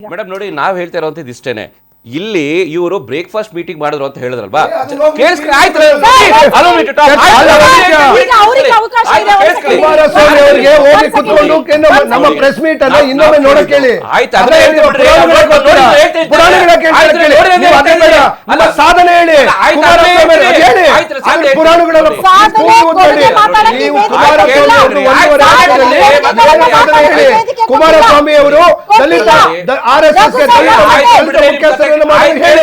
Madam ನೋಡಿ, ನಾವ್ ಹೇಳ್ತಾ ಇರೋಂಥದ್ದು ಇಷ್ಟೇನೆ. ಇಲ್ಲಿ ಇವರು ಬ್ರೇಕ್ಫಾಸ್ಟ್ ಮೀಟಿಂಗ್ ಮಾಡಿದ್ರು ಅಂತ ಹೇಳಿದ್ರಲ್ವಾ, ನಮ್ಮ ಪ್ರೆಸ್ ಮೀಟ್ ಅನ್ನ ಇನ್ನೊಮ್ಮೆ ನೋಡಕ್ ಹೇಳಿ. ಸಾಧನೆ ಹೇಳಿ, ಪುರಾಣಗಳನ್ನು ಕುಮಾರಸ್ವಾಮಿ ಅವರು ದಲಿತ RSS ಮುಖ್ಯಸ್ಥರನ್ನು ಮಾಡಿ ಹೇಳಿ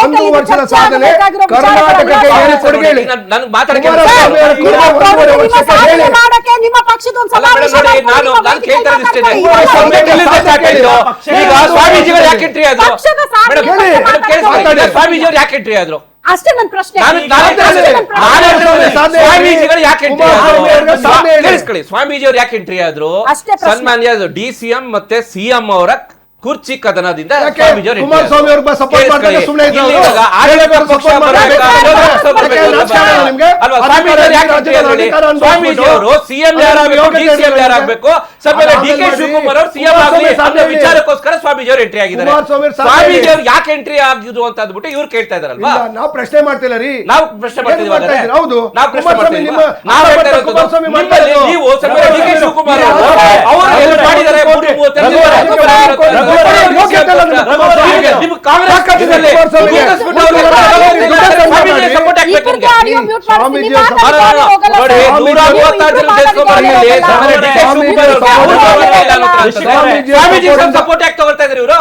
ಒಂದು ವರ್ಷದ ಸಾಧನೆ ಕರ್ನಾಟಕಕ್ಕೆ ಏನು ಕೊಡುಗೆ ಹೇಳಿ. ನಿಮ್ಮ ಪಕ್ಷದ ಸ್ವಾಮೀಜಿಗಳು ಯಾಕೆ ಎಂಟ್ರಿ ಆದ್ರು? ಸ್ವಾಮೀಜಿಯವರು ಯಾಕೆ ಎಂಟ್ರಿ ಆದ್ರು? ಅಷ್ಟೇ ನನ್ನ ಪ್ರಶ್ನೆ. ಸ್ವಾಮೀಜಿಗಳು ಯಾಕೆ ಸ್ವಾಮೀಜಿಯವರು ಯಾಕೆ ಎಂಟ್ರಿ ಆದ್ರು? ಸನ್ಮಾನ್ಯ DCM ಮತ್ತೆ CM ಅವರ ಕುರ್ಚಿ ಕದನದಿಂದ ಕುಮಾರಸ್ವಾಮಿ ಅವರು ಸಪೋರ್ಟ್ ಮಾಡ್ತಾರೆ. ಸ್ವಾಮೀಜಿಯವರು CM ಯಾರಾಗಬೇಕು, DCM ಯಾರಾಗಬೇಕು, DK ಶಿವಕುಮಾರ್ ಅವರು CM ಆಗಲಿ ಅನ್ನೋ ವಿಚಾರಕ್ಕೋಸ್ಕರ ಸ್ವಾಮೀಜಿಯವರು ಎಂಟ್ರಿ ಆಗಿದ್ದಾರೆ. ಸ್ವಾಮೀಜಿಯವರು ಯಾಕೆ ಎಂಟ್ರಿ ಆಗಿದ್ರು ಅಂತ ಅಂದ್ಬಿಟ್ಟು ಇವ್ರು ಕೇಳ್ತಾ ಇದಾರಲ್ವಾ? ನಾವು ಪ್ರಶ್ನೆ ಮಾಡ್ತಿಲ್ಲ ರೀ, ನಾವು ಪ್ರಶ್ನೆ ಮಾಡ್ತಿದ್ದೀವಿ. ಹೌದು, ನಾವು ಪ್ರಶ್ನೆ ಮಾಡ್ತಿದ್ದೀವಿ. ನೀವು DK ಶಿವಕುಮಾರ್ ಅವರು ಮಾಡಿದ್ದಾರೆ. ಸಪೋರ್ಟ್ ಯಾಕೆ ತಗೊಳ್ತಾ ಇದ್ರಿ ಇವರು?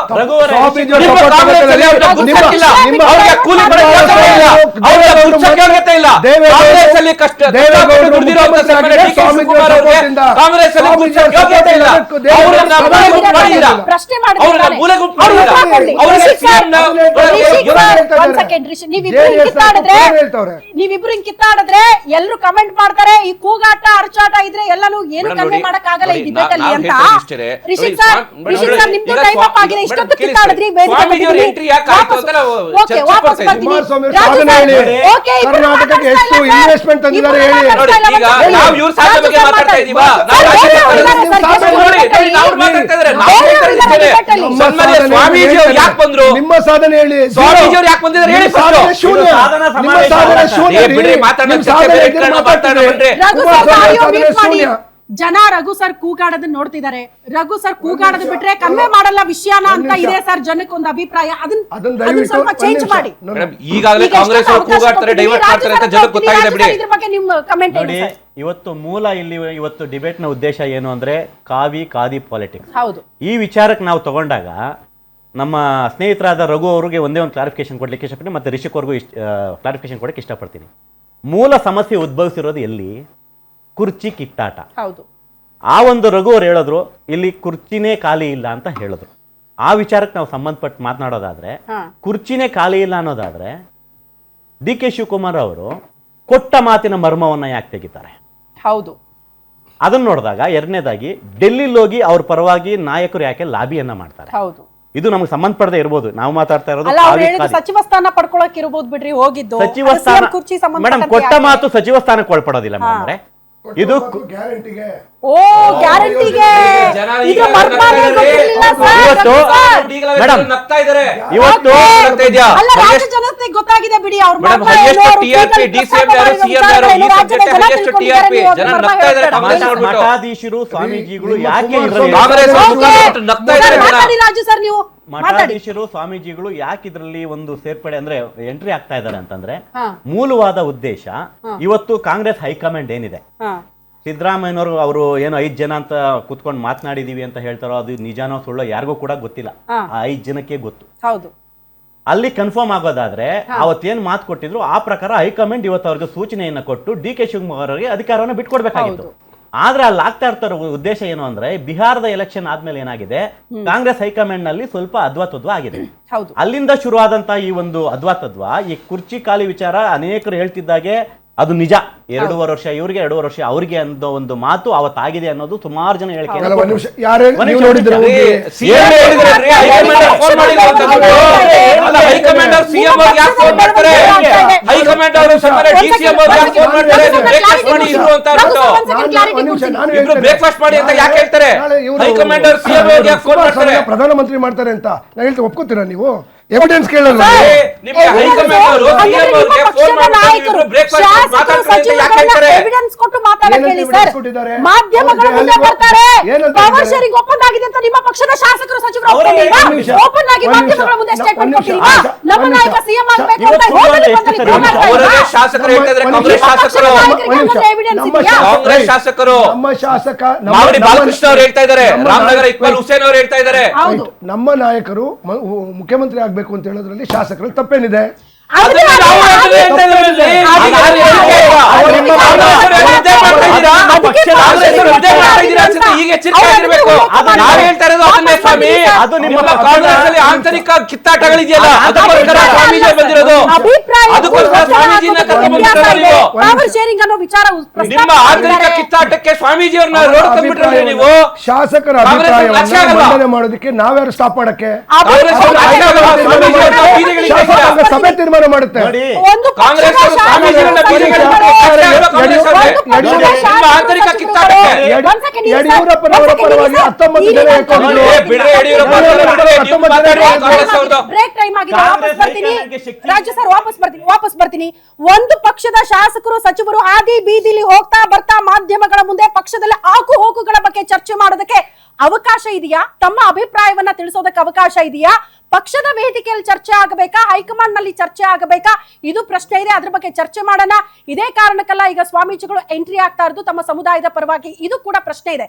ನೀವಿಬ್ರು ಕಿತ್ತಾಡಿದ್ರೆ ಎಲ್ಲರೂ ಕಮೆಂಟ್ ಮಾಡ್ತಾರೆ, ಈ ಕೂಗಾಟ ಅರ್ಚಾಟ ಇದ್ರೆ ಎಲ್ಲಾನು ಏನು ಕಡಿಮೆ ಮಾಡಕ್ಕಾಗಲ್ಲ ಈ ಡಿಬೇಟ್ ಅಲ್ಲಿ ಅಂತ. ರಿಷಿಕ್ ಸರ್ ನಿಮ್ದು ಟೈಮ್ ಅಪ್ ಆಗಿದೆ. ಇಷ್ಟೊತ್ತು ಕಿತ್ತಾಡಿದ್ರಿ, ಕರ್ನಾಟಕಕ್ಕೆ ಎಷ್ಟು ಇನ್ವೆಸ್ಟ್ಮೆಂಟ್ ತಂದಿದ್ದಾರೆ ಹೇಳಿ. ಸ್ವಾಮೀಜಿಯವರು ಯಾಕೆ ಬಂದ್ರು? ನಿಮ್ಮ ಸಾಧನೆ ಹೇಳಿ. ಸ್ವಾಮೀಜಿಯವರು ಯಾಕೆ ಬಂದಿದ್ದಾರೆ ಹೇಳಿ. ಜನ ರಘು ಸರ್ ಕೂಗಾಡೋದನ್ನ ನೋಡ್ತಿದ್ದಾರೆ. ರಘು ಸರ್ ಕೂಗಾಡೋದು ಬಿಟ್ರೆ ಕಮ್ಮಿ ಮಾಡಲ್ಲ ವಿಷಯನ ಅಂತ ಇದೆ ಸರ್ ಜನಕ್ಕೆ ಒಂದು ಅಭಿಪ್ರಾಯ. ಅದನ್ನ ಸ್ವಲ್ಪ ಚೇಂಜ್ ಮಾಡಿ. ಈಗಾಗಲೇ ಕಾಂಗ್ರೆಸ್ ಅವರು ಕೂಗಾಡ್ತಾರೆ, ಡೈವರ್ಟ್ ಮಾಡ್ತಾರೆ ಅಂತ ಜನಕ್ಕೆ ಗೊತ್ತಾಗಿದೆ ಬಿಡಿ. ಇದ್ರ ಬಗ್ಗೆ ನಿಮ್ಮ ಕಮೆಂಟ್ ನೋಡಿ. ಇವತ್ತು ಮೂಲ ಇಲ್ಲಿ ಇವತ್ತು ಡಿಬೇಟ್ ನ ಉದ್ದೇಶ ಏನು ಅಂದ್ರೆ ಖಾದಿ ಪಾಲಿಟಿಕ್ಸ್. ಹೌದು, ಈ ವಿಚಾರಕ್ಕೆ ನಾವು ತಗೊಂಡಾಗ ನಮ್ಮ ಸ್ನೇಹಿತರಾದ ರಘು ಅವರಿಗೆ ಒಂದೇ ಒಂದು ಕ್ಲಾರಿಫಿಕೇಶನ್ ಕೊಡ್ಲಿಕ್ಕೆ ಇಷ್ಟಪಡ್ತೀನಿ, ಮತ್ತೆ ರಿಷಿಕ್ ಅವ್ರಿಗೂ ಕ್ಲಾರಿಫಿಕೇಶನ್ ಕೊಡಕ್ಕೆ ಇಷ್ಟಪಡ್ತೀನಿ. ಮೂಲ ಸಮಸ್ಯೆ ಉದ್ಭವಿಸಿರೋದು ಎಲ್ಲಿ? ಕುರ್ಚಿ ಕಿತ್ತಾಟ. ಹೌದು. ಆ ಒಂದು ರಘು ಅವ್ರು ಹೇಳಿದ್ರು ಇಲ್ಲಿ ಕುರ್ಚಿನೇ ಖಾಲಿ ಇಲ್ಲ ಅಂತ ಹೇಳಿದ್ರು. ಆ ವಿಚಾರಕ್ಕೆ ನಾವು ಸಂಬಂಧಪಟ್ಟು ಮಾತನಾಡೋದಾದ್ರೆ, ಕುರ್ಚಿನೇ ಖಾಲಿ ಇಲ್ಲ ಅನ್ನೋದಾದ್ರೆ DK ಶಿವಕುಮಾರ್ ಅವರು ಕೊಟ್ಟ ಮಾತಿನ ಮರ್ಮವನ್ನ ಯಾಕೆ ತೆಗಿತಾರೆ? ಹೌದು. ಅದನ್ನ ನೋಡಿದಾಗ ಎರಡನೇದಾಗಿ ಡೆಲ್ಲಿಲಿ ಹೋಗಿ ಅವ್ರ ಪರವಾಗಿ ನಾಯಕರು ಯಾಕೆ ಲಾಬಿಯನ್ನ ಮಾಡ್ತಾರೆ? ಹೌದು. ಇದು ನಮಗೆ ಸಂಬಂಧಪಡದೆ ಇರಬಹುದು. ನಾವು ಮಾತಾಡ್ತಾ ಇರೋದು ಸಚಿವ ಸ್ಥಾನ ಪಡ್ಕೊಳಕ್ ಇರಬಹುದು ಬಿಡ್ರಿ. ಹೋಗಿದ್ದು ಸಚಿವ ಸ್ಥಾನ. ಮೇಡಮ್, ಕೊಟ್ಟ ಮಾತು ಸಚಿವ ಸ್ಥಾನಕ್ಕೆ ಒಳಪಡೋದಿಲ್ಲ ಮೇಡಮ್. ಇದು ಗ್ಯಾರಂಟಿಗೆ ಗ್ಯಾರಂಟಿಗೆ ಇವತ್ತು ಗೊತ್ತಾಗಿದೆ ಬಿಡಿ. ಮಠಾಧೀಶರು ಸ್ವಾಮೀಜಿಗಳು ಯಾಕೆ ಮಠಾಧೀಶರು ಸ್ವಾಮೀಜಿಗಳು ಯಾಕೆ ಇದರಲ್ಲಿ ಒಂದು ಸೇರ್ಪಡೆ ಅಂದ್ರೆ ಎಂಟ್ರಿ ಆಗ್ತಾ ಇದ್ದಾರೆ ಅಂತಂದ್ರೆ, ಮೂಲವಾದ ಉದ್ದೇಶ ಇವತ್ತು ಕಾಂಗ್ರೆಸ್ ಹೈಕಮಾಂಡ್ ಏನಿದೆ, ಸಿದ್ದರಾಮಯ್ಯನವರು ಅವರು ಏನು 5 ಜನ ಅಂತ ಕುತ್ಕೊಂಡು ಮಾತನಾಡಿದೀವಿ ಅಂತ ಹೇಳ್ತಾರೋ ಅದು ನಿಜಾನೋ ಸುಳ್ಳೋ ಯಾರಿಗೂ ಕೂಡ ಗೊತ್ತಿಲ್ಲ. ಆ 5 ಜನಕ್ಕೆ ಗೊತ್ತು. ಅಲ್ಲಿ ಕನ್ಫರ್ಮ್ ಆಗೋದಾದ್ರೆ ಅವತ್ತೇನ್ ಮಾತು ಕೊಟ್ಟಿದ್ರು ಆ ಪ್ರಕಾರ ಹೈಕಮಾಂಡ್ ಇವತ್ತು ಅವ್ರಿಗೆ ಸೂಚನೆಯನ್ನ ಕೊಟ್ಟು DK ಶಿವಕುಮಾರ್ ಅವರಿಗೆ ಅಧಿಕಾರವನ್ನು ಬಿಟ್ಕೊಡ್ಬೇಕಾಗಿತ್ತು. ಆದ್ರೆ ಅಲ್ಲಿ ಆಗ್ತಾ ಇರ್ತಾರ ಉದ್ದೇಶ ಏನು ಅಂದ್ರೆ ಬಿಹಾರದ ಎಲೆಕ್ಷನ್ ಆದ್ಮೇಲೆ ಏನಾಗಿದೆ, ಕಾಂಗ್ರೆಸ್ ಹೈಕಮಾಂಡ್ ನಲ್ಲಿ ಸ್ವಲ್ಪ ಅದ್ವಾತದ್ವ ಆಗಿದೆ. ಹೌದು. ಅಲ್ಲಿಂದ ಶುರುವಾದಂತ ಈ ಒಂದು ಅದ್ವಾತದ್ವ, ಈ ಕುರ್ಚಿ ಖಾಲಿ ವಿಚಾರ ಅನೇಕರು ಹೇಳ್ತಿದ್ದಾಗೆ ಅದು ನಿಜ. 2.5 ವರ್ಷ ಇವ್ರಿಗೆ, 2.5 ವರ್ಷ ಅವ್ರಿಗೆ ಅನ್ನೋ ಒಂದು ಮಾತು ಅವತ್ತಾಗಿದೆ ಅನ್ನೋದು ಸುಮಾರು ಜನ ಹೇಳಿಕೆ. ಪ್ರಧಾನಮಂತ್ರಿ ಮಾಡ್ತಾರೆ ಅಂತ ನಾ ಹೇಳ್ತೀನಿ, ಒಪ್ಕೋತೀರಾ ನೀವು? ಎವಿಡೆನ್ಸ್ ಕೇಳಲ್ಲ. ಎವಿಡೆನ್ಸ್ ಕೊಟ್ಟು ಮಾತಾಡಕ್ಕೆ ಹೇಳಿ ಸರ್. ಮಾಧ್ಯಮಗಳ ಮುಂದೆ ಬರ್ತಾರೆ, ಪವರ್ ಶೇರಿಂಗ್ ಒಪ್ಪಂದ ಆಗಿದೆ ಅಂತ ನಿಮ್ಮ ಪಕ್ಷದ ಶಾಸಕರು ಸಚಿವರು ಒಪ್ಕೊಂಡಿಲ್ವಾ? ಓಪನ್ ಆಗಿ ಮಾಧ್ಯಮಗಳ ಮುಂದೆ ಸ್ಟೇಟ್ಮೆಂಟ್ ಕೊಟ್ಟಿಲ್ವಾ? ನಮ್ಮ ನಾಯಕ ಸಿಎಂ ಆಗಬೇಕು ಅಂತ ಹೋಟೆಲ್ ಬಂದಲ್ಲಿ ಶಾಸಕರು ಹೇಳ್ತಿದ್ರೆ ಕಾಂಗ್ರೆಸ್ ಶಾಸಕರು, ಕಾಂಗ್ರೆಸ್ ಶಾಸಕರು, ನಮ್ಮ ಶಾಸಕ ಮಾಗಡಿ ಬಾಲಕೃಷ್ಣ ಅವರು ಹೇಳ್ತಾ ಇದ್ದಾರೆ, ರಾಮನಗರ ಇಕ್ಬಾಲ್ ಹುಸೇನ್ ಅವರು ಹೇಳ್ತಾ ಇದ್ದಾರೆ. ನಮ್ಮ ನಾಯಕರು ಮುಖ್ಯಮಂತ್ರಿ ಆಗ್ಬೇಕು ಅಂತ ಹೇಳೋದ್ರಲ್ಲಿ ಶಾಸಕರಲ್ಲಿ ತಪ್ಪೇನಿದೆ? ಆಂತರಿಕ ಕಿತ್ತಾಟಗಳಿದೆಯಲ್ಲ, ಅದಕ್ಕೋಸ್ಕರ ಸ್ವಾಮೀಜಿ ಬಂದಿರೋದು, ಅದಕ್ಕೋಸ್ಕರ ಸ್ವಾಮೀಜಿನ ನಿಮ್ಮ ಆಂತರಿಕ ಕಿತ್ತಾಟಕ್ಕೆ ಸ್ವಾಮೀಜಿಯವ್ರನ್ನ ರೋಡ್ ತಂದ್ಬಿಟ್ರೆ ನೀವು. ಶಾಸಕರ ಅಭಿಪ್ರಾಯವನ್ನು ಮಂಡನೆ ಮಾಡೋದಕ್ಕೆ ನಾವ್ಯಾರು ಸ್ಟಾಪ್ ಮಾಡಕ್ಕೆ? ಸಭೆ ತೀರ್ಮಾನ ಮಾಡುತ್ತೆ. ಯಡಿಯೂರಪ್ಪನವರ ಪರವಾಗಿ 19 ಜನ ವಾಪಸ್ ಬರ್ತೀನಿ. ಒಂದು ಪಕ್ಷದ ಶಾಸಕರು ಸಚಿವರು ಹಾದಿ ಬೀದಿಲಿ ಹೋಗ್ತಾ ಬರ್ತಾ ಮಾಧ್ಯಮಗಳ ಮುಂದೆ ಪಕ್ಷದಲ್ಲಿ ಆಕು ಹೋಗುಗಳ ಬಗ್ಗೆ ಚರ್ಚೆ ಮಾಡೋದಕ್ಕೆ ಅವಕಾಶ ಇದೆಯಾ? ತಮ್ಮ ಅಭಿಪ್ರಾಯವನ್ನ ತಿಳಿಸೋದಕ್ಕೆ ಅವಕಾಶ ಇದೆಯಾ? ಪಕ್ಷದ ವೇದಿಕೆಯಲ್ಲಿ ಚರ್ಚೆ ಆಗಬೇಕಾ, ಹೈಕಮಾಂಡ್ ನಲ್ಲಿ ಚರ್ಚೆ ಆಗಬೇಕಾ? ಇದು ಪ್ರಶ್ನೆ ಇದೆ. ಅದ್ರ ಬಗ್ಗೆ ಚರ್ಚೆ ಮಾಡೋಣ. ಇದೇ ಕಾರಣಕ್ಕಲ್ಲ ಈಗ ಸ್ವಾಮೀಜಿಗಳು ಎಂಟ್ರಿ ಆಗ್ತಾ ಇರೋದು ತಮ್ಮ ಸಮುದಾಯದ ಪರವಾಗಿ. ಇದು ಕೂಡ ಪ್ರಶ್ನೆ ಇದೆ.